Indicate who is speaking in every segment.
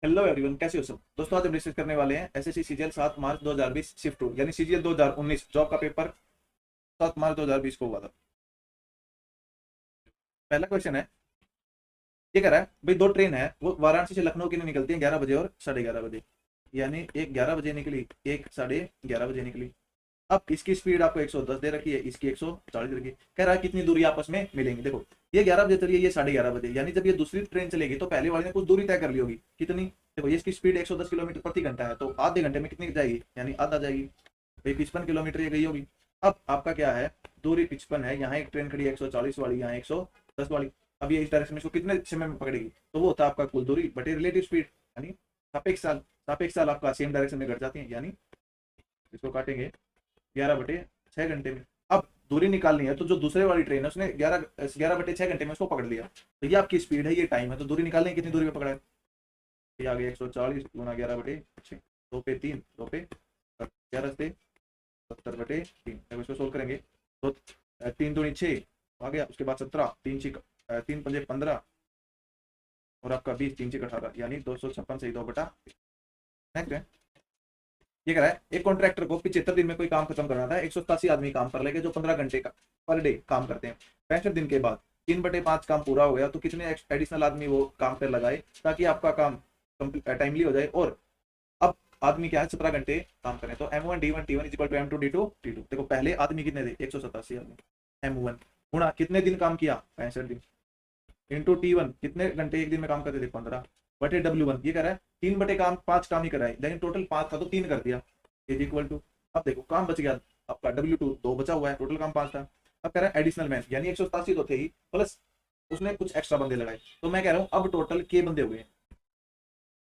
Speaker 1: Hello everyone, कैसे हो सब दोस्तों। आज हम डिस्कस करने वाले हैं एसएससी सीजीएल 7 मार्च 2020 शिफ्ट 2 यानी सीजीएल 2019 जॉब का पेपर 7 मार्च 2020 को हुआ था। पहला क्वेश्चन है, ये कह रहा है भाई दो ट्रेन है वो वाराणसी से लखनऊ के लिए निकलती है 11 बजे और 11:30 बजे। यानी एक 11 बजे निकली, एक 11:30 बजे निकली। अब इसकी स्पीड आपको 110 दे रखी है, इसकी 140 दे रखी है। कह रहा है कितनी दूरी आपस में मिलेंगी। देखो ये 11 बजे चली है, ये 11:30 बजे, यानी जब ये दूसरी ट्रेन चलेगी तो पहले वाले ने कुछ दूरी तय कर ली होगी। कितनी? देखो ये इसकी स्पीड 110 किलोमीटर प्रति घंटा है, तो आधे घंटे में कितनी जाएगी, यानी आधा जाएगी। भाई 55 किलोमीटर ये गई होगी। अब आपका क्या है, दूरी 55 है, यहाँ एक ट्रेन खड़ी है 140 वाली, यहाँ 110 वाली। अब ये इस डायरेक्शन में इसको कितने समय में पकड़ेगी, तो वो होता है आपका कुल दूरी बटे रिलेटिव स्पीड, यानी सापेक्ष काल। सापेक्ष काल आपका सेम डायरेक्शन में घट जाती है, यानी इसको काटेंगे 11/6 घंटे में। अब दूरी निकालनी है, तो जो दूसरे वाली ट्रेन है उसने 11/6 घंटे में उसको पकड़ लिया। तो ये आपकी स्पीड है, ये टाइम है, तो दूरी निकालनी है कितनी दूरी पे पकड़ा है। ये आ गया 140 गुना 11/6, 2 पे 3, 2 पे 11 से 70/3। जब इसको सोल्व करेंगे तो 3 दूनी 6 आ गया, उसके बाद 17, 3 पंजे 15 और आपका 20, 3 6 18, यानी 256 से 2 बटा। नेक्स्ट है, ये कह रहा है एक कॉन्ट्रैक्टर को 75 दिन में कोई काम खत्म करना था। 187 आदमी काम कर लेंगे जो 15 घंटे का पर डे काम करते हैं। 65 दिन के बाद 3/5 काम पूरा हो गया, तो कितने एडिशनल आदमी वो काम पर लगाए ताकि आपका काम टाइमली हो जाए। और अब आदमी क्या है, 17 घंटे काम करें, तो M1 D1 T1 equal to M2 D2 T2। देखो पहले आदमी कितने थे, 187 आदमी। M1 गुणा कितने दिन काम किया, 65 दिन, इंटू T1 कितने घंटे एक दिन में काम करते थे, 15 बटे W1। ये कह रहा है 3/5 काम ही कराए, लेकिन टोटल 5 था तो 3 कर दिया, इज इक्वल टू। अब देखो काम बच गया आपका W2 2 बचा हुआ है, टोटल काम 5 था। अब कह रहा है एडिशनल मैन, यानी 187 तो थे ही, प्लस उसने कुछ एक्स्ट्रा बंदे लगाए। तो मैं कह रहा हूँ अब टोटल के बंदे हुए हैं,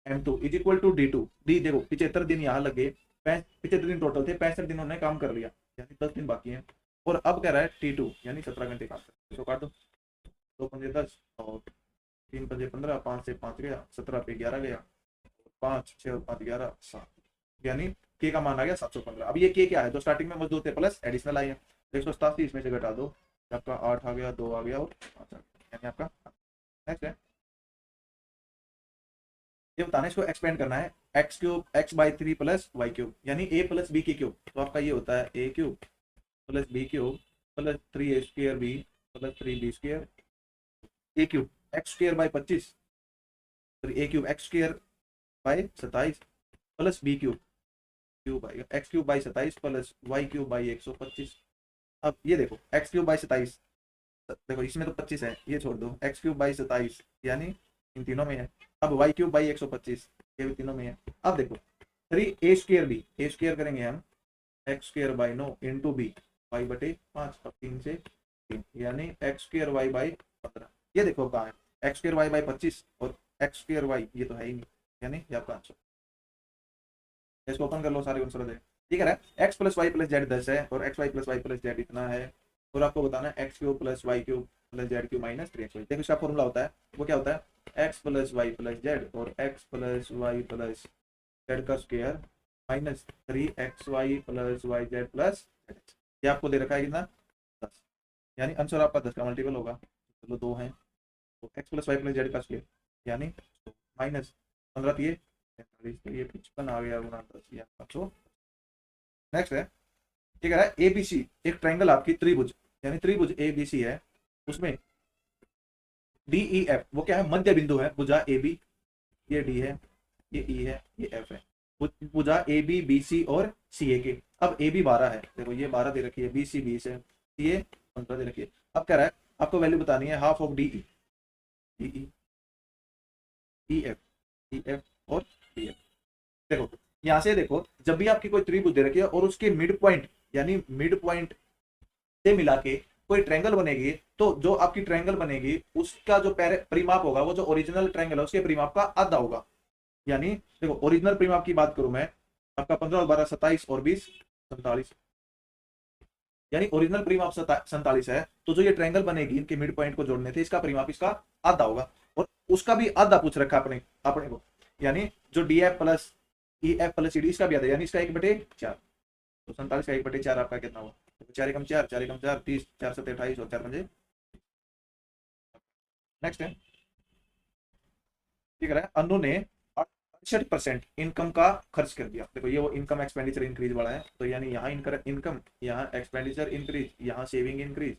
Speaker 1: M2 is equal to D2। D देखो 75 दिन यहाँ लगे, 75 दिन टोटल थे, 65 दिन उन्होंने काम कर लिया, यानी 10 दिन बाकी है। और अब कह रहा है T2 यानी 17 घंटे काम कर, इसको काट दो, 2 पंजे 10 और 3 पंजे 15, 5 से 5 गया, 17 पे 11 गया, 5 6 और 5 11 7, यानी के का मान आ गया 715। अब ये के क्या है, जो स्टार्टिंग में मजदूर थे प्लस एडिशनल आए हैं, 187 इसमें से घटा दो, आपका 8 आ गया, 2 आ गया और 5 आ गया, यानी आपका नेक्स्ट है। ये बताना है, इसको एक्सपेंड करना है, x³ प्लस y³ यानी a प्लस b की क्यूब। तो आपका ये होता है a³ plus b³ plus 3a² b plus 3b² a³ x² by 25, फिर a³ x² by 27 plus b³ आएगा x³ by 27 plus y³ by 125। अब ये देखो x³बाई 27, देखो इसमें तो 25 है, ये छोड़ दो, x³बाई 27 यानी इन तीनों में है। अब y³ बाई 125 ये भी तीनों में है। अब देखो 3a² a स्क्र करेंगे हम, x²/9 इंटू बी y/5, अब 3 से 3 यानी x²y/15। ये देखो कहाँ है, x²y/25 और x²y ये तो है ही नहीं, यानी ये आपका आंसर। इसको ओपन कर लो, सारे आंसर दे। ये कह रहा है x plus Y plus z 10 है और xy plus Y plus z इतना है, और आपको बताना है x³ plus y³ plus z³ minus 3xy। देखो इसका फॉर्मूला होता है, वो क्या होता है, x plus Y plus Z और x plus Y plus Z का square minus 3xy plus Y Z plus Z. ये आपको दे रखा है कितना, 10, यानी आंसर आपका 10 का मल्टीपल होगा। चलो 2 है, तो x plus Y plus Z का स्क्वायर यानी माइनस 15 दिए 55 आ गया गुना 10, ये आपका 100। नेक्स्ट है, ये कह रहा है एबीसी एक ट्रायंगल आपकी त्रिभुज, यानी त्रिभुज एबीसी है, उसमें DEF वो क्या है, मध्य बिंदु है, भुजा AB, ये D है, ये E है, ये F है, भुजा AB BC और CA के। अब AB 12 है, देखो ये 12 दे रखी है, BC 20 है, CA 15 दे रखी है। अब कह रहा है आपको वैल्यू बतानी है half of DE, DE EF EF और DF। देखो यहाँ से देखो, जब भी आपकी कोई त्रिभुज दे रखी है और उसके मिड पॉइंट यानी मिड पॉइंट से मिला के कोई ट्रायंगल बनेगी, तो जो आपकी ट्रायंगल बनेगी उसका जो परिमाप होगा वो जो ओरिजिनल ट्रायंगल है उसके परिमाप का आधा होगा। यानी देखो ओरिजिनल परिमाप की बात करूं मैं, आपका 15 और 12 27 और 20 47, यानी ओरिजिनल परिमाप 47 है, तो जो ये ट्रायंगल बनेगी इनके मिड पॉइंट को जोड़ने थे, इसका परिमाप इसका आधा होगा, और उसका भी आधा पूछ रखा अपने अपने को, यानी जो DF plus EF plus CD इसका भी आधा, यानी इसका 1/4। तो 47 का 1/4 आपका कितना हुआ, 4 एकम 4, 4 एकम 4 30, 4 7 28 और 4 पंजे। नेक्स्ट है, ठीक है, अनु ने 68% इनकम का खर्च कर दिया। देखो ये वो इनकम एक्सपेंडिचर इंक्रीज वाला है, तो यानी यहाँ इनकम, यहाँ एक्सपेंडिचर इंक्रीज, यहाँ सेविंग इंक्रीज,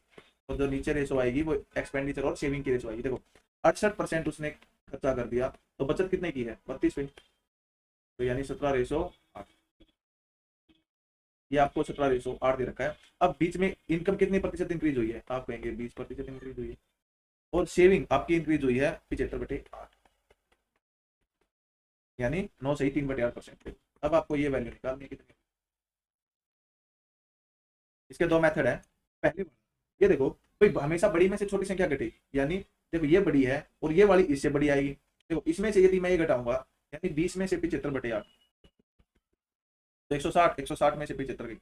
Speaker 1: तो जो नीचे रेशो आएगी वो एक्सपेंडिचर और सेविंग की रेशो आएगी। देखो 68% उसने खर्चा कर दिया, तो बचत कितने की है 32 पे, तो यानी 17:8। ये आपको 17:8 दे रखा है। अब बीच में इनकम कितने प्रतिशत इंक्रीज हुई है, आप कहेंगे 20% इंक्रीज हुई है, और सेविंग आपकी इंक्रीज हुई है 75/8, यानी 9 सही 3/8%। अब आपको ये वैल्यू निकालनी है कितनी। इसके दो मेथड है। पहली ये देखो भाई, हमेशा बड़ी में से छोटी संख्या घटेगी, यानी देखो ये बड़ी है और ये वाली इससे बड़ी आएगी। देखो इसमें से यदि मैं ये घटाऊंगा, यानी 20 में से 75/8, तो 160 में से 75 गई,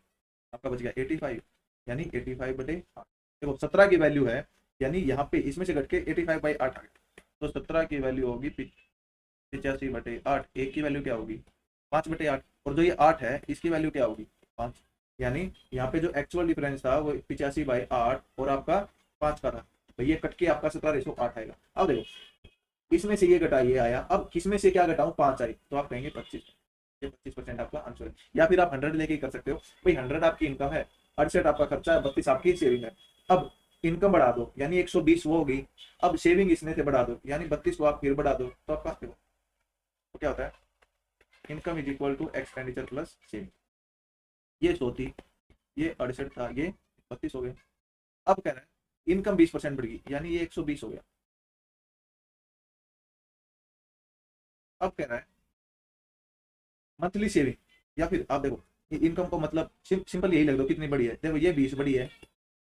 Speaker 1: आपका बच गया 85, यानी 85/8। देखो 17 की वैल्यू है, यानी यहाँ पे इसमें से घट के 85/8 आ गई, तो 17 की वैल्यू होगी 85/8। एक की वैल्यू क्या होगी 5/8, और जो ये 8 है इसकी वैल्यू क्या होगी 5, यानी यहाँ पे जो एक्चुअल डिफरेंस था वो 85/8 और आपका 5 का था, तो ये कट के आपका 17:8 आएगा। अब देखो इसमें से ये घटा ये आया, अब किसमें से क्या घटाऊं 5 आई, तो आप कहेंगे 25, ये 25% आपका आंसर है। या फिर आप 100 लेके कर सकते हो, भाई 100 आपकी इनकम है, 68 आपका खर्चा है, 32 आपकी सेविंग है। अब इनकम बढ़ा दो, यानी 120 वो होगी, अब सेविंग इसमें से बढ़ा दो, यानी 32 को आप फिर बढ़ा दो, तो आपका देखो तो क्या होता है, income is equal to expenditure plus saving. ये 100 थी, ये 68 था, ये 32 हो गया। अब कह रहा है इनकम 20% बढ़ गई, यानी ये 120 हो गया। अब कह रहा है मंथली सेविंग, या फिर आप देखो ये इनकम को मतलब सिंपल यही लग दो कितनी बड़ी है, देखो ये 20 बड़ी है,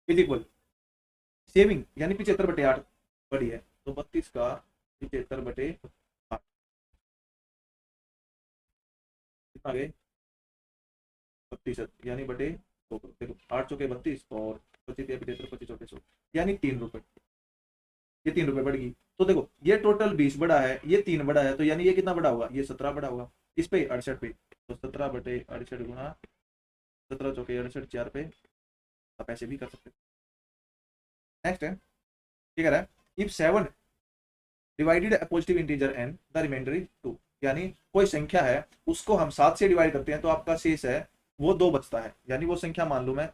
Speaker 1: इज इक्वल सेविंग यानी 75/8 बड़ी है, तो 32 का 75/8 कितना गए 32, यानी बटे देखो 8 चौके 32 और 25 75 25 चौके 100, यानी 3 रुपए, ये 3 रुपए बढ़ गई। तो देखो ये टोटल 20 बड़ा है, ये 3 बड़ा है, तो यानी ये कितना बड़ा होगा, ये 17 बड़ा होगा। इस पे 68 पे, तो 17/68 गुणा 17 चौके 68, 4 पे आप ऐसे भी कर सकते हैं। नेक्स्ट है क्या कह रहा है, if 7 divided a positive integer n the remainder is 2, यानी कोई संख्या है उसको हम 7 से डिवाइड करते हैं तो आपका शेष है वो 2 बचता है, यानी वो संख्या मान लो मैं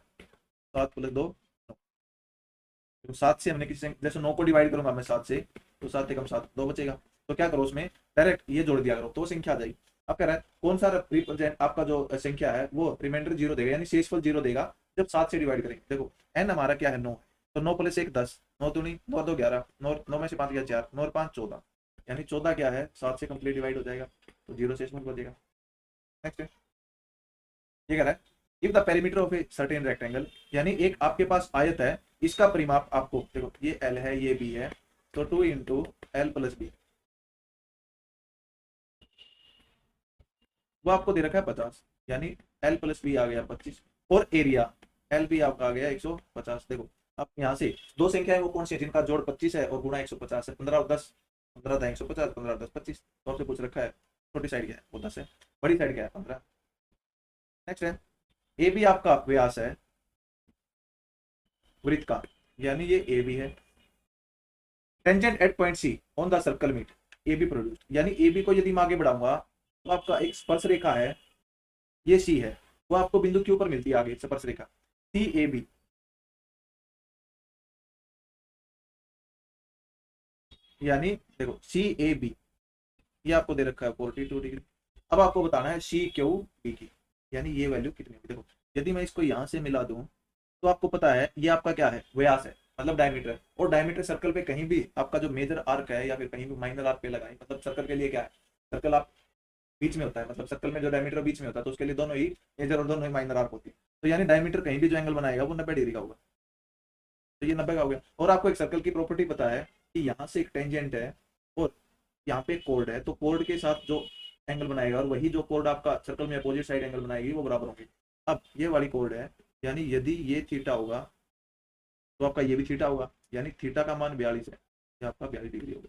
Speaker 1: 7 + 2, तो 7 से हमने किसी जैसे 9 को डिवाइड करूंगा मैं 7 से, तो 7 × 7 2 बचेगा, तो क्या करो उसमें डायरेक्ट ये जोड़ दिया करो तो संख्या आ जाएगी। अब कह रहा है कौन सा रिप्रेजेंट आपका जो संख्या है वो रिमाइंडर 0 देगा, यानी शेषफल 0 देगा जब 7 से डिवाइड करेंगे। देखो एन हमारा क्या है 9, तो 9 + 1 10, 9 दूनी 9 2 11, 9 में से 5 गया 4, 9 और 5 14, यानी 14 क्या है 7 से कंप्लीट डिवाइड हो जाएगा, तो 0 शेषफल बचेगा। नेक्स्ट है ये कह रहा है if the perimeter of a certain rectangle, यानी एक आपके पास आयत है, इसका परिमाप आपको देखो ये L है ये B है, तो 2 × L + B, वो आपको दे रखा है 50, यानी L + B आ गया 25, और एरिया LB आपका आ गया 150। देखो अब यहाँ से दो संख्याएं वो कौन सी है जिनका जोड़ 25 है और गुणा 150 है, 15 और 10, 15 था 150, 15 और 10 25, तो आपसे पूछ रखा है छोटी साइड क्या है वो 10 है, बड़ी साइड क्या है 15। नेक्स्ट है ए बी आपका व्यास है वृत्त का, यानी ये ए बी है, tangent at point C on the circle meet A B produced, यानी ए बी को यदि मैं आगे बढ़ाऊंगा तो आपका एक स्पर्श रेखा है ये सी है, वो आपको बिंदु क्यू पर मिलती है आगे स्पर्श रेखा सी ए बी, यानी देखो सी ए बी ये आपको दे रखा है 42 डिग्री। अब आपको बताना है सी क्यू बी की, यानी ये वैल्यू कितनी होगी। देखो यदि मैं इसको यहाँ से मिला दूं तो आपको पता है ये आपका क्या है व्यास है, मतलब डायमीटर है, और डायमीटर सर्कल पे कहीं भी आपका जो मेजर आर्क है या फिर कहीं भी माइनर आर्क पे लगाएं, मतलब सर्कल के लिए क्या है, सर्कल आप बीच में होता है, मतलब सर्कल में जो डायमीटर बीच में होता है तो उसके लिए दोनों ही मेजर और दोनों ही माइनर आर्क होती है, तो यानी डायमीटर कहीं भी जो एंगल बनाएगा वो 90 डिग्री का होगा, तो ये 90 का हो गया। और आपको एक सर्कल की प्रॉपर्टी पता है कि यहाँ से एक टेंजेंट है और यहाँ पे एक कोर्ड है, तो कोर्ड के साथ जो एंगल बनाएगा और वही जो कोर्ड आपका सर्कल में अपोजिट साइड एंगल बनाएगी वो बराबर होंगे। अब ये वाली कोर्ड है, यानी यदि ये थीटा होगा तो आपका ये भी थीटा होगा, यानी थीटा का मान 42 है, ये आपका 42 डिग्री होगा,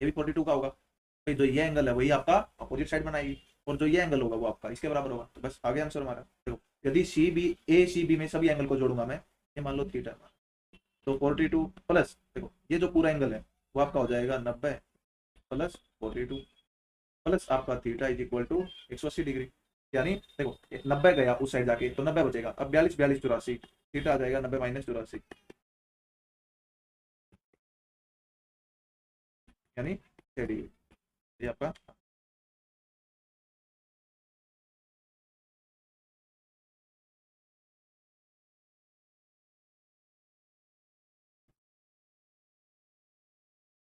Speaker 1: ये भी 42 का होगा, तो जो ये एंगल है वही आपका अपोजिट साइड बनाएगी और जो ये एंगल होगा वो आपका इसके बराबर होगा, तो बस आगे आंसर हमारा। देखो यदि सी बी ए सी बी में सभी एंगल को जोड़ूंगा मैं, ये मान लो थीटा, तो 42 प्लस देखो ये जो पूरा एंगल है वो आपका हो जाएगा 90 + 42, प्लस आपका theta is equal to 180 degree. यानी देखो 90 गया उस साइड जाके तो 90 बचेगा। अब 42 42 84, थीटा आ जाएगा 90 माइनस 84, यानी 6 डिग्री। ये आपका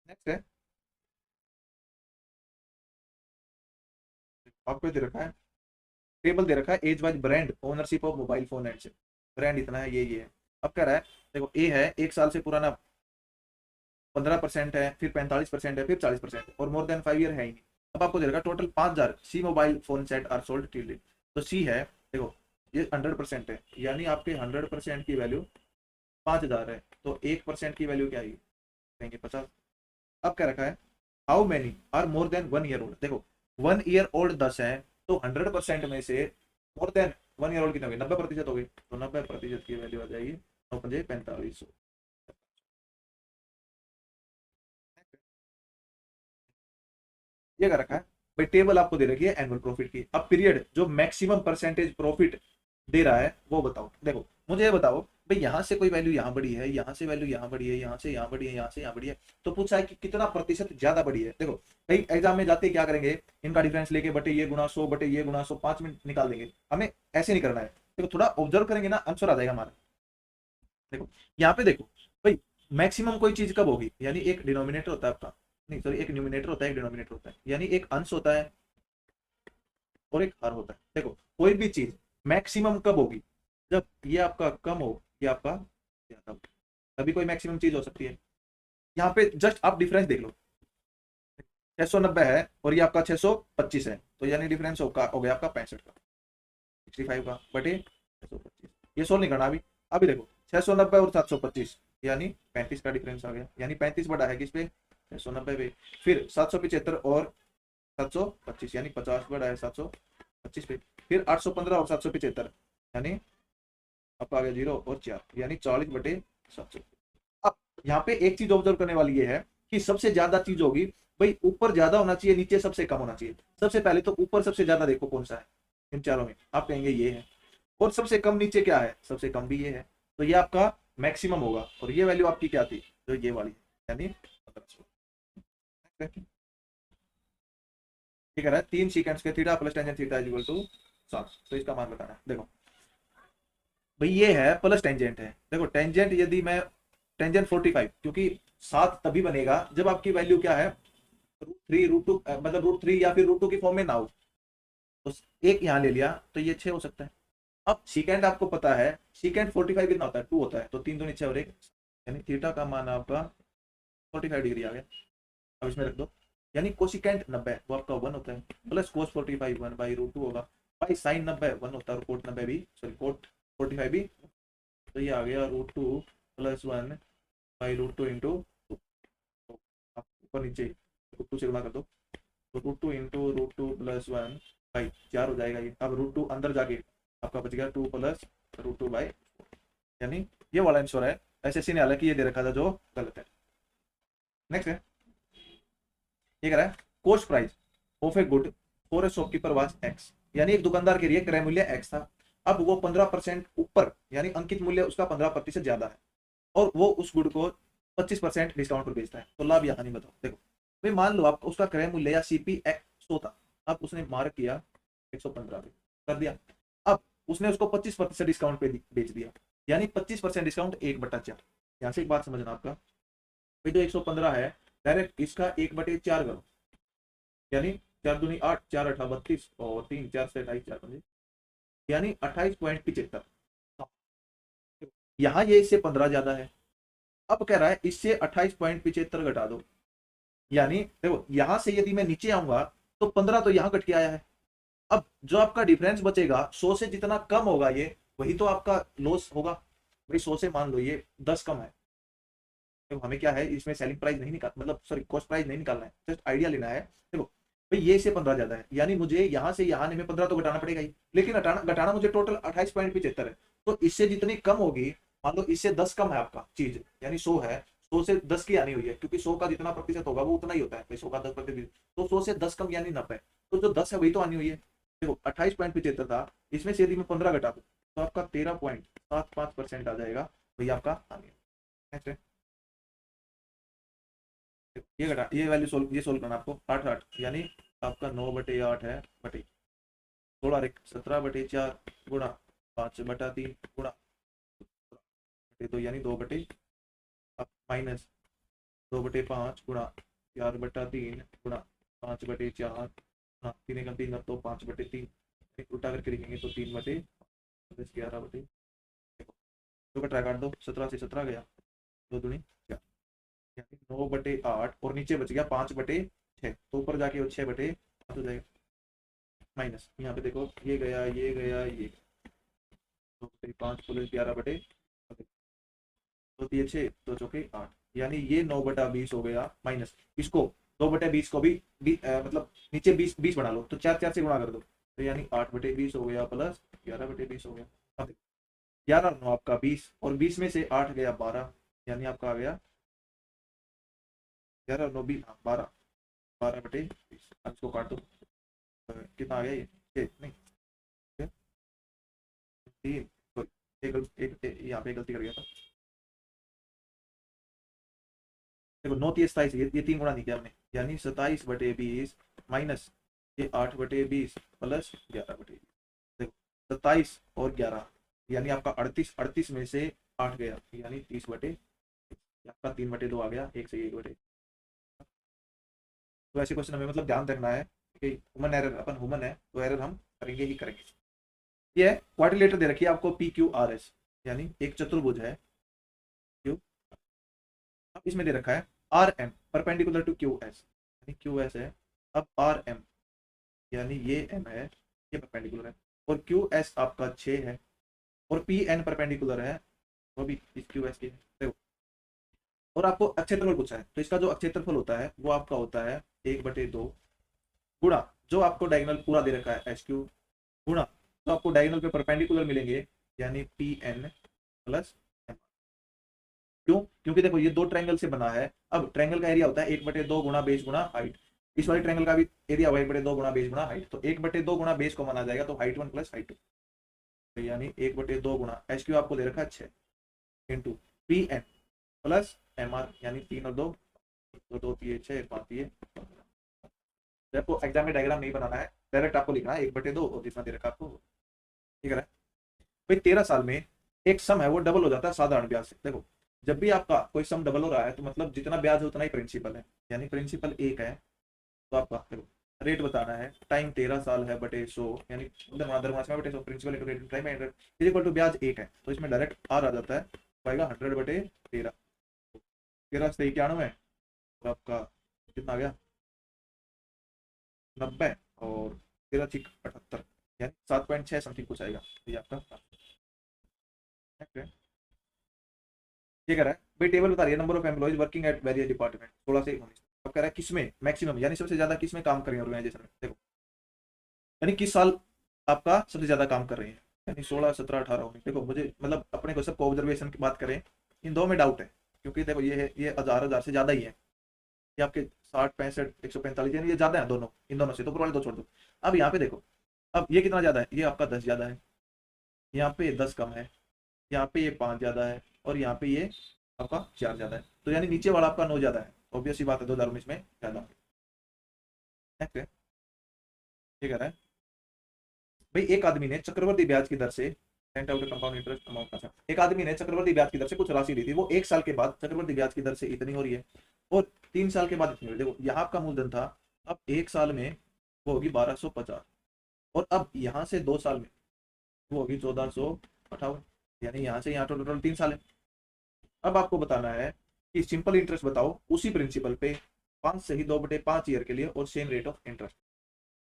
Speaker 1: नेक्स्ट है। आपको दे रखा है टेबल दे रखा है age wise brand ownership of mobile phone and brand इतना है, ये है। अब कह रहा है देखो ए है 1 साल से पुराना 15% है, फिर 45% है, फिर 40% और मोर देन 5 ईयर है ही नहीं। अब आपको दे रखा total 5000 C mobile phone set are sold till date. तो सी है देखो ये 100% है, यानी आपके 100% की वैल्यू 5000 है, तो 1% की वैल्यू क्या आएगी, कहेंगे 50। अब क्या रखा है how many are more than 1 year old. देखो 1 ईयर ओल्ड 10 है, तो 100% में से मोर देन 1 ईयर ओल्ड कितने हो गए, 90% हो गए, तो 90% की वैल्यू आ जाएगी 9×5 4500। ये क्या रखा है भाई, टेबल आपको दे रखी है एनुअल प्रॉफिट की। अब पीरियड जो मैक्सिमम परसेंटेज प्रॉफिट दे रहा है वो बताओ। देखो मुझे ये बताओ भाई, यहाँ से कोई वैल्यू यहाँ बढ़ी है, यहाँ से वैल्यू यहाँ बढ़ी है, यहाँ से यहाँ बढ़ी है, यहाँ से यहाँ बढ़ी है, तो पूछा है कि कितना प्रतिशत ज्यादा बढ़ी है। देखो भाई एग्जाम में जाते क्या करेंगे, इनका डिफरेंस लेके बटे ये गुना 100 बटे ये गुना 100 5 मिनट निकाल देंगे। हमें ऐसे नहीं करना है, देखो थोड़ा ऑब्जर्व करेंगे ना आंसर आ जाएगा हमारा। देखो यहाँ पे देखो भाई, मैक्सिमम कोई चीज कब होगी, यानी एक डिनोमिनेटर होता है आपका, नहीं सॉरी एक न्यूमिनेटर होता है, एक डिनोमिनेटर होता है, यानी एक अंश होता है और एक हर होता है। देखो कोई भी चीज मैक्सिमम कब होगी, जब ये आपका कम हो, ये आपका ज्यादा हो, तभी कोई मैक्सिमम चीज हो सकती है। यहाँ पे जस्ट आप डिफरेंस देख लो, 690 है और ये आपका 625 है, तो यानी डिफरेंस हो गया आपका 65 का, 65 का बटे 625। ये सोल्व नहीं करना अभी। अभी देखो 690 और 725 यानी 35 का डिफरेंस आ गया, यानी 35 बड़ा है किस पे, 690 पे। फिर 775 और 725 यानी 50 बड़ा है 725 पे। फिर 815 और 775 यानी आपका आ गया 0 और 4 यानी 40/700। अब यहाँ पे एक चीज ऑब्जर्व करने वाली ये है कि सबसे ज्यादा चीज होगी भाई, ऊपर ज्यादा होना चाहिए नीचे सबसे कम होना चाहिए। सबसे पहले तो ऊपर सबसे ज्यादा देखो कौन सा है इन चारों में, आप कहेंगे ये है, और सबसे कम नीचे क्या है, सबसे कम भी ये है, तो ये आपका मैक्सिमम होगा। और ये वैल्यू आपकी क्या थी, जो ये वाली यानी 1500। ठीक है 3 सीकेंड्स के theta plus tangent theta is equal to 7, तो इसका मान बताना है। देखो भाई ये है प्लस टेंजेंट है, देखो टेंजेंट यदि मैं टेंजेंट 45, क्योंकि 7 तभी बनेगा जब आपकी वैल्यू क्या है √3 √2 मतलब √3 या फिर √2 की फॉर्म में ना हो, तो एक यहाँ ले लिया तो ये 6 हो सकता है। अब सीकेंड आपको पता है सीकेंड 45 कितना होता है 2 होता है, तो 3 2 6 और 1 यानी थीटा का मान आपका 45 डिग्री आ गया। अब इसमें रख दो, यानी कोसिकेंट 90 वो आपका 1 होता है, प्लस कोस 45 1/√2 होगा, भाई साइन 90 1 होता है और कोट 90 भी, सॉरी कोट 45 भी, तो ये आ गया √2 प्लस 1/√2 इंटू, आप ऊपर नीचे √2 से गुणा कर दो, तो √2 इंटू √2 प्लस 1 भाई 4 हो जाएगा ये। अब √2 अंदर जाके आपका बच गया 2 प्लस √2/4, यानी ये वाला आंसर है। एसएससी ने हालांकि ये दे रखा था जो गलत है। नेक्स्ट है ये कह रहा है cost price of a good for a shopkeeper was x, यानी एक दुकानदार के लिए क्रय मूल्य एक्स था। अब वो 15% ऊपर, यानी अंकित मूल्य उसका 15% ज्यादा है, और वो उस गुड को 25% डिस्काउंट पर बेचता है, तो लाभ यहाँ नहीं बताओ। देखो भाई मान लो आप उसका क्रय मूल्य या सीपी 100 था, अब उसने मार्क किया 115 पे कर दिया, अब उसने उसको 25% डिस्काउंट पे बेच दिया, यानी 25% डिस्काउंट 1/4। यहाँ से एक बात समझना आपका भाई, जो 115 है डायरेक्ट इसका 1/4 करो, यानी 4 दूनी 8 4 8 32 और 3 4 से 28 4 5 यानी 28.75। यहाँ ये इससे 15 ज्यादा है, अब कह रहा है इससे 28.75 घटा दो, यानी देखो यहां से यदि मैं नीचे आऊंगा तो 15 तो यहाँ कट के आया है। अब जो आपका डिफरेंस बचेगा 100 से जितना कम होगा ये वही तो आपका लॉस होगा। भाई 100 से मान लो ये 10 कम है, तो हमें क्या है इसमें सेलिंग प्राइस नहीं निकाल, मतलब सॉरी कॉस्ट प्राइस नहीं निकालना है, जस्ट आइडिया लेना है। देखो भाई ये से 15 ज्यादा है, यानी मुझे यहाँ से यहाँ में 15 तो घटाना पड़ेगा ही, लेकिन घटाना मुझे टोटल 28.75 है, तो इससे जितनी कम होगी, मान लो इससे 10 कम है आपका चीज, यानी 100 है, 100 से 10 की आनी हुई है, क्योंकि 100 का जितना प्रतिशत होगा वो उतना ही होता है भाई, 100 का 10%, तो 100 से 10 कम यानी 90, तो जो 10 है वही तो आनी हुई है। देखो 28.75 था, इसमें से यदि मैं 15 घटा दूं तो आपका 13.75% आ जाएगा, वही आपका आनी है। नेक्स्ट है, ये घटा, ये वैल्यू सोल्व, ये सोल्व करना आपको। 8 8 यानी आपका 9/8 है, बटे 16 17/4 गुणा 5/3 गुणा बटे 2 यानी 2 बटे माइनस 2/5 गुणा 4/3 गुणा 5/4, हाँ 3 × 3 तो 5/3, उल्टा करके लिखेंगे तो 3/11 दो का ट्राई काट दो, 17 से 17 गया, 2 दूनी 4, यानी 9/8 और नीचे बच गया 5/6, तो ऊपर जाके वो 6/5 हो जाएगा। माइनस यहाँ पे देखो ये गया ये गया ये, 2/5 प्लस 11 तो ये 6, 2 × 4 = 8, यानी ये 9/20 हो गया। माइनस इसको 2/20 को भी मतलब नीचे 20 बना लो, तो 4 4 से गुणा कर दो, तो यानी 8/20 हो गया प्लस 11/20 हो गया। अब 11 9 आपका 20, और 20 में से 8 गया 12, यानी आपका आ गया 11 9 20, हाँ 12, 12/20। अब इसको काट दो, कितना आ गया ये 6 नहीं 3, यहाँ पे गलती कर गया था। देखो 9 3 27, ये 3 गुणा नहीं किया हमने, यानी 27/20 माइनस ये 8/20 प्लस 11/20। देखो 27 और 11 यानी आपका 38, 38 में से 8 गया यानी 30/, आपका 3/2 आ गया, 1 से 1/। तो ऐसे क्वेश्चन हमें मतलब ध्यान रखना है कि ह्यूमन एरर, अपन ह्यूमन है तो एरर हम करेंगे ही करेंगे। ये है क्वाड्रिलेटर दे रखी है आपको PQRS, यानी एक चतुर्भुज है क्यू। अब इसमें दे रखा है RM परपेंडिकुलर टू QS, यानी QS है, अब RM यानी ये M है, ये परपेंडिकुलर है, और QS आपका 6 है, और PN परपेंडिकुलर है, वो भी इस QS के देखो। और आपको अक्षेत्रफल पूछा है, तो इसका जो अक्षेत्रफल होता है वो आपका होता है 1/2 गुणा जो आपको डायगोनल पूरा दे रखा है HQ, गुणा तो आपको डायगोनल पे परपेंडिकुलर मिलेंगे, यानी PN प्लस M। क्यों? क्योंकि देखो ये दो ट्रायंगल से बना है। अब ट्रायंगल का एरिया होता है 1/2 गुणा बेस गुणा हाइट, इस वाले ट्रायंगल का भी एरिया होगा 1/2 गुणा बेस गुणा हाइट, तो 1/2 गुणा बेस को माना जाएगा, तो हाइट 1 प्लस हाइट 2, तो यानी 1/2 गुणा HQ आपको दे रखा है 6 इंटू PN प्लस MR, यानी 3 और 2 तो 2 3 6 5 3 आपको एग्जाम में डायग्राम नहीं बनाना है, डायरेक्ट आपको लिखना है 1/2 और जितना दे रखा आपको, ठीक है भाई। 13 साल में एक सम है वो डबल हो जाता है साधारण ब्याज से। देखो जब भी आपका कोई सम डबल हो रहा है तो मतलब जितना ब्याज है उतना ही प्रिंसिपल है, यानी प्रिंसिपल 1 है, तो आपका देखो रेट बताना है, टाइम 13 साल है बटे 100, यानी दरमाश में बटे 100, principal rate time 100 is equal to ब्याज 8 है, तो इसमें डायरेक्ट आर आ जाता है, तो आएगा 100/13, 13 से 91, तो आपका कितना आ गया 90, और 13 ठीक 78, यानी 7.6 समथिंग कुछ आएगा, तो ये आपका ये कह रहा है भाई, टेबल बता रही है number of employees working at various department 16 से 19। अब कह रहा है किसमें मैक्सिमम, यानी सबसे ज्यादा किसमें काम कर रहे हैं ऑर्गेनाइजेशन में। देखो यानी किस साल आपका सबसे ज्यादा काम कर रहे हैं, यानी 16 17 18 19। देखो मुझे मतलब अपने को सबको ऑब्जर्वेशन की बात करें, इन दो में डाउट है, क्योंकि देखो ये है, ये हजार से ज्यादा ही है, ये आपके 60 65 145, यानी ये ज्यादा है दोनों, इन दोनों से तो ऊपर वाले दो छोड़ दो। अब यहाँ पे देखो, अब ये कितना ज्यादा है, ये आपका 10 ज्यादा है, यहाँ पे 10 कम है, यहाँ पे ये 5 ज्यादा है, और यहाँ पे ये आपका 4 ज्यादा है, तो यानी नीचे वाला आपका 9 ज्यादा है, ऑब्वियस ही बात है 2019 में ज्यादा। नेक्स्ट है, ये कह रहा है भाई एक आदमी ने चक्रवर्ती ब्याज की दर से कंपाउंड इंटरेस्ट अमाउंट, अच्छा एक आदमी ने चक्रवर्ती ब्याज की दर से कुछ राशि ली थी, वो 1 साल के बाद चक्रवर्ती ब्याज की दर से इतनी हो रही है, और 3 साल के बाद इतनी हो रही है। देखो यहाँ आपका मूलधन था, अब 1 साल में वो होगी 1250, और अब यहाँ से 2 साल में वो होगी 1458, यानी यहाँ से यहाँ टोटल 3 साल है। अब आपको बताना है कि सिंपल इंटरेस्ट बताओ उसी प्रिंसिपल पे 5 से ही 2/5 ईयर के लिए, और same rate of interest.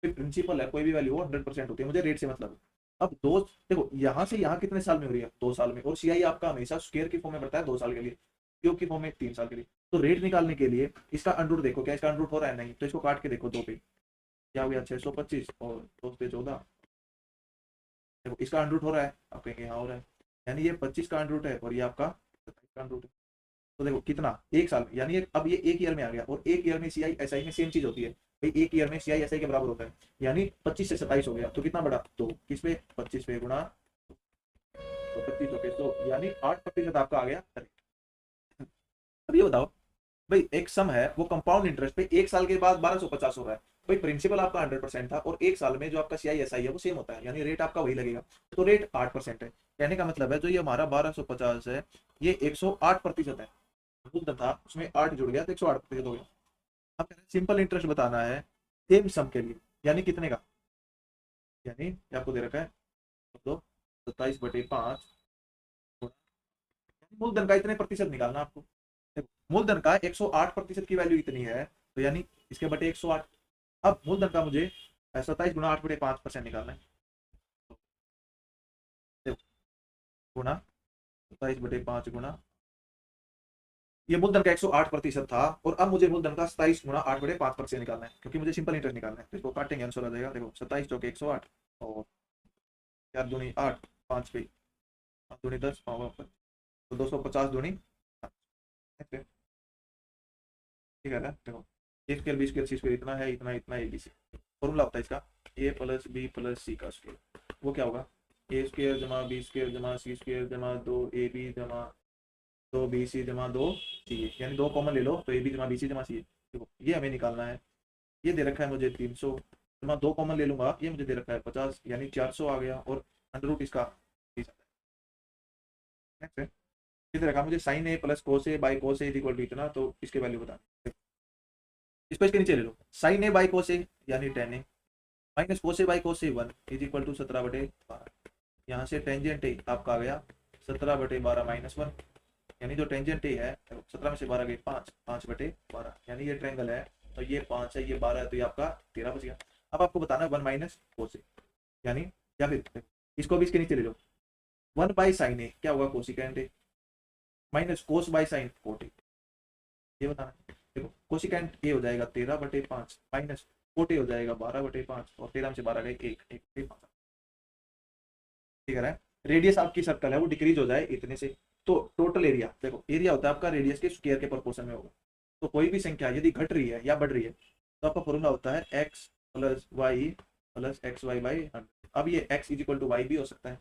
Speaker 1: Principal है कोई भी वैल्यू हो 100% होती है, मुझे रेट से मतलब है। अब दो देखो यहाँ से यहाँ कितने साल में हो रही है, 2 साल में, और CI आपका हमेशा स्क्वायर की फॉर्म में बढ़ता है 2 साल के लिए, क्यूब की फॉर्म में 3 साल के लिए। तो रेट निकालने के लिए इसका अंडरूट देखो, क्या इसका अंडरूट हो रहा है, नहीं, तो इसको काट के देखो 2 पे, क्या हो गया 625 और 2 से 14, देखो इसका अंडरूट हो रहा है, आप कहेंगे हाँ हो रहा है, यानी ये 25 का अंडरूट है और ये आपका 27 का अंडरूट है। तो देखो कितना, एक साल, यानी अब ये एक ईयर में आ गया, और एक ईयर में सीआई एसआई में सेम चीज होती है भाई, एक ईयर में सीआई एसआई के बराबर होता है, यानी 25 से 27 हो गया, तो कितना बढ़ा, तो किस पे, 25 पे गुणा, तो 25 हो गए, तो यानी 8% आपका आ गया। अब ये बताओ भाई, एक सम है वो कंपाउंड इंटरेस्ट पे एक साल के बाद 1250 हो रहा है, भाई प्रिंसिपल आपका 100% था, और एक साल में जो आपका सीआई एसआई है वो सेम होता है, यानी रेट आपका वही लगेगा, तो रेट 8% है। कहने का मतलब है जो ये हमारा 1250 है, ये 108% है, मूलधन था उसमें 8 जुड़ गया तो 108% हो गया। अब सिंपल इंटरेस्ट बताना है सेम सम के लिए, यानी कितने का, यानी ये आपको दे रखा है, तो 27/5, मूलधन का इतने प्रतिशत निकालना आपको। मूलधन का 108% की वैल्यू इतनी है, तो यानी इसके बटे 108। अब मूलधन का मुझे 27 × 8/5% निकालना है, गुणा 27/5 गुणा, ये मूलधन का 108% था, और अब मुझे मूलधन का 27 × 8/5% निकालना है, क्योंकि मुझे सिंपल इंटरेस्ट निकालना है, तो इसको काटेंगे, आंसर आ जाएगा, देखो 27 × 108, और 4 दूनी 8, 5 पे 5 दूनी 10, तो 250 दूनी, ठीक है ना, देखो ए स्क्वायर बी स्क्वायर सी स्क्वायर इतना है, इतना इतना ए बी सी, फॉर्मूला होता है इसका ए प्लस बी प्लस सी का स्क्वायर, वो क्या होगा, ए स्क्वायर जमा बी स्क्वायर जमा सी स्क्वायर जमा 2ab जमा 2bc जमा 2ca, यानी 2 कॉमन ले लो तो ab जमा bc जमा ca, देखो ये हमें निकालना है। ये दे रखा है मुझे 300 जमा 2 कॉमन ले लूंगा, ये मुझे दे रखा है 50, यानी 400 आ गया, और अंडर रूट इसका 30 आता है। नेक्स्ट है, ये दे रखा मुझे sine A plus cos A by cos A equal to इतना, तो इसके वैल्यू बता, इसको इसके नीचे ले लो, sign A by cos A यानी tan A minus cos A by cos A 1 is equal to 17/12, यहाँ से टेंजेंट ए आपका आ गया 17/12 माइनस 1, यानी जो टेंजेंट ए है 17 में से 12 गए 5, 5/12, यानी ये ट्रायंगल है, तो ये 5 है, ये 12 है, तो ये आपका 13 बच गया। अब आपको बताना है 1 माइनस कोस ए, यानी, या फिर इसको भी इसके नीचे ले लो, 1 बाई साइन ए क्या होगा, cosecant A minus cos by sine cot A, ये बताना है। देखो कोसिकेंट ए हो जाएगा 13/5 माइनस कोट ए हो जाएगा 12/5, और 13 में से 12 गए 1/5, ठीक है। रेडियस आपकी सर्कल है वो डिक्रीज हो जाए इतने से, तो टोटल एरिया, देखो एरिया होता है आपका रेडियस के स्क्वायर के प्रोपोर्शन में होगा, तो कोई भी संख्या यदि घट रही है या बढ़ रही है, तो आपका फॉर्मूला होता है x plus Y plus x y by 100। अब ये x is equal to y भी हो सकता है,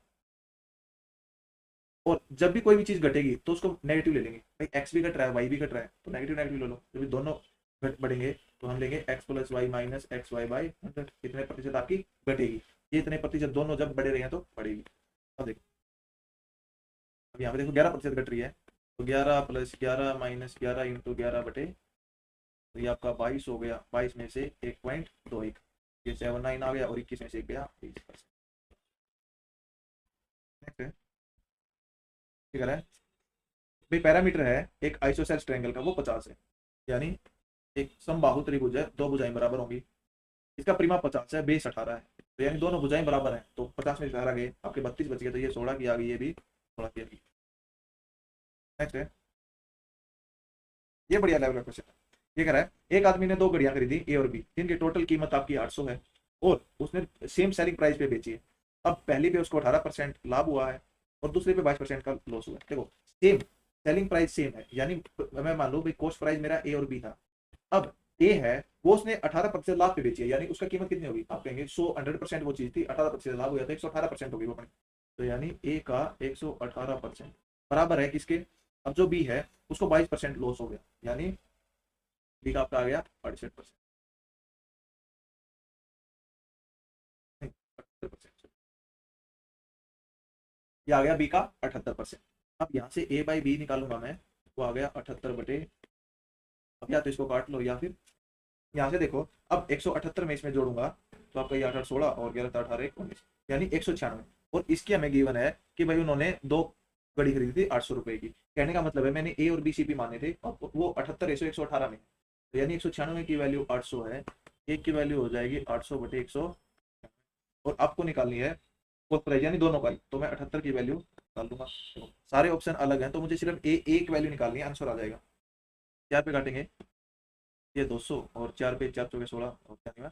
Speaker 1: और जब भी कोई भी चीज घटेगी तो उसको नेगेटिव ले लेंगे, भाई x भी घट रहा है वाई भी घट रहा है, तो नेगेटिव नेगेटिव ले लो, जब भी दोनों बढ़ेंगे तो हम लेंगे x plus y minus x y by 100, इतने प्रतिशत आपकी घटेगी, ये इतने प्रतिशत दोनों जब बढ़े रहे हैं तो बढ़ेगी। अब देखो, अब यहाँ पे देखो 11% घट रही है, तो 11 प्लस 11 माइनस 11 इंटू 11/, तो ये आपका 22 हो गया, 22 में से 1.21, ये 79 आ गया, और 21 में से 1 गया 20%। नेक्स्ट है, ठीक है भाई, पैरामीटर है एक आइसोसेल्स ट्रायंगल का वो 50 है, यानी एक समबाहु त्रिभुज है, दो भुजाएं बराबर होंगी, इसका परिमा 50 है, बेस 18 है, तो यानी दोनों भुजाएं बराबर हैं, तो 50 में 18 गए आपके 32 बच गए, तो ये 16 की आ गई, ये भी 16 की आ गई। नेक्स्ट है, ये बढ़िया लेवल का क्वेश्चन है, ये कह रहा है एक आदमी ने दो घड़ियां खरीदी ए और बी, जिनकी टोटल कीमत आपकी 800 है, और उसने सेम सेलिंग प्राइस पे बेची है। अब पहली पे उसको 18% लाभ हुआ है, और दूसरे पे 22% का लॉस हुआ है। देखो सेम सेलिंग प्राइस सेम है, यानी मैं मान लो भाई कॉस्ट प्राइस मेरा ए और बी था, अब ए है वो उसने 18% लाभ पे बेची है, यानी उसका कीमत कितनी होगी, आप कहेंगे 100% वो चीज थी, 18% लाभ हुआ था, 118% होगी वो अपनी, तो यानी ए का 118% बराबर है किसके, अब जो बी है उसको 22% लॉस हो गया, यानी बी का आपका आ गया 68%, ये आ गया बी का 78%। अब यहाँ से ए बाई बी निकालूंगा मैं, वो आ गया 78/, अब या तो इसको काट लो, या फिर यहाँ से देखो, अब 178 में इसमें जोड़ूंगा तो आपका ये 8 16 और 11 18 19, यानी 196, और इसकी हमें गिवन है कि भाई उन्होंने दो घड़ी खरीदी थी 800 रुपए की, कहने का मतलब है मैंने ए और बी सी पी माने थे, और वो 78 118 में, तो यानी 196 की वैल्यू 800 है, एक की वैल्यू हो जाएगी 800/100, और आपको निकालनी है कॉस्ट प्राइस यानी दोनों का ही, तो मैं 78 की वैल्यू निकाल दूंगा। सारे ऑप्शन अलग हैं, तो मुझे सिर्फ एक वैल्यू निकालनी है, आंसर आ जाएगा। 4 पे काटेंगे ये 200, और 4 पे 4 चौके 16, और क्या नहीं हुआ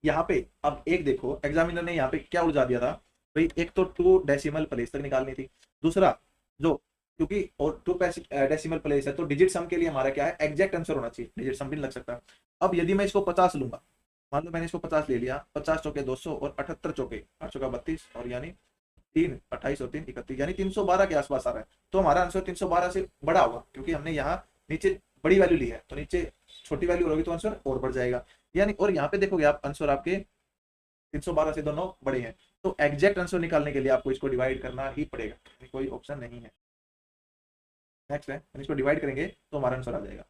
Speaker 1: यहाँ पे। अब एक देखो एग्जामिनर ने यहाँ पे क्या उलझा दिया था भाई, एक तो 2 डेसिमल प्लेस तक निकालनी थी, दूसरा जो क्योंकि और टू डेसिमल प्लेस है तो डिजिट सम के लिए हमारा क्या है, एग्जैक्ट आंसर होना चाहिए, डिजिट सम भी नहीं लग सकता। अब यदि मैं इसको 50 लूंगा, मान लो मैंने इसको 50 ले लिया, 50 चौके 200 और 78 चौके 8 चौका 32 और यानी 3 28 और 3 31 यानी 312 के आसपास आ रहा है। तो हमारा आंसर 312 से बड़ा होगा, क्योंकि हमने यहाँ नीचे बड़ी वैल्यू ली है तो नीचे छोटी वैल्यू होगी तो आंसर और बढ़ जाएगा। यानी और यहाँ पे देखोगे आप आंसर आपके 312 से दोनों बड़े हैं। तो एग्जैक्ट आंसर निकालने के लिए आपको इसको डिवाइड करना ही पड़ेगा, कोई ऑप्शन नहीं है। नेक्स्ट है, हम इसको डिवाइड करेंगे तो हमारा आंसर आ जाएगा।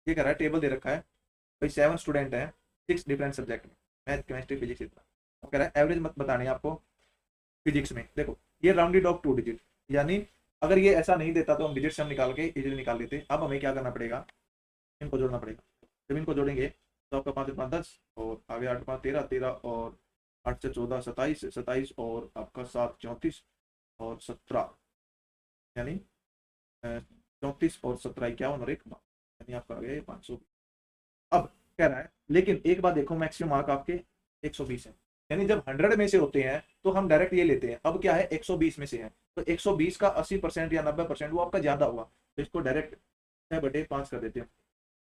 Speaker 1: ये कह रहा है टेबल दे रखा है भाई, 7 स्टूडेंट हैं 6 डिफरेंट सब्जेक्ट में, मैथ केमिस्ट्री फिजिक्स इतना। अब कह रहा है एवरेज मत बतानी है आपको फिजिक्स में। देखो ये राउंडेड ऑफ 2 डिजिट, यानी अगर ये ऐसा नहीं देता तो हम डिजिट से हम निकाल के इजीली निकाल लेते। अब हमें क्या करना पड़ेगा, इनको जोड़ना पड़ेगा। जब इनको जोड़ेंगे तो आपका 5 5 10 और आगे 8 5 13 13 और 8 से 14 27 27 और आपका 7 34 और 17 यानी 34 और 17 51 और 1 यानी आपका आ गया 500। अब कह रहा है लेकिन एक बात देखो, मैक्सिमम मार्क आपके 120 है, यानी जब 100 में से होते हैं तो हम डायरेक्ट ये लेते हैं। अब क्या है 120 में से है तो 120 का 80% या 90% वो आपका ज्यादा होगा, तो इसको डायरेक्ट 6/5 कर देते हैं।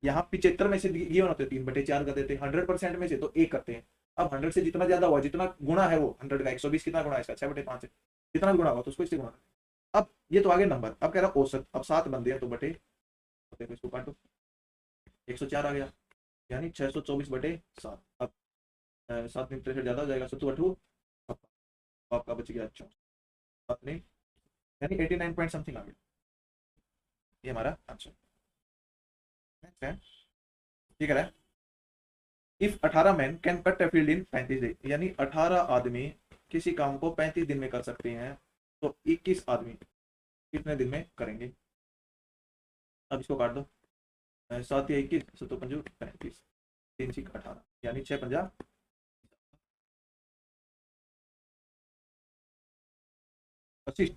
Speaker 1: यहाँ 75 में से ये होते 3/4 कर देते हैं, 100% में से तो 1 करते हैं। अब 100 से जितना ज्यादा हुआ, जितना गुणा है वो 100 का, 120 कितना गुणा है इसका 6/5 है, जितना भी गुणा हुआ तो उसको इससे गुणा। अब ये तो आगे नंबर, अब कह रहा औसत, अब 7 बंदे हैं तो बटे, देखो इसको काटो 104 आ गया, यानी 624/7। अब 7 में 63 ज्यादा हो जाएगा, 7 आपका बच गया 4 नहीं, यानी 89 पॉइंट समथिंग आ गया। ये हमारा आंसर है। ठीक है, if 18 man can cut a field in 35 day, यानी 18 आदमी किसी काम को 35 दिन में कर सकते हैं, तो 21 आदमी कितने दिन में करेंगे। अब इसको काट दो, 7 या 21 7 पंजू 35 3 6 18 यानी 6 50 25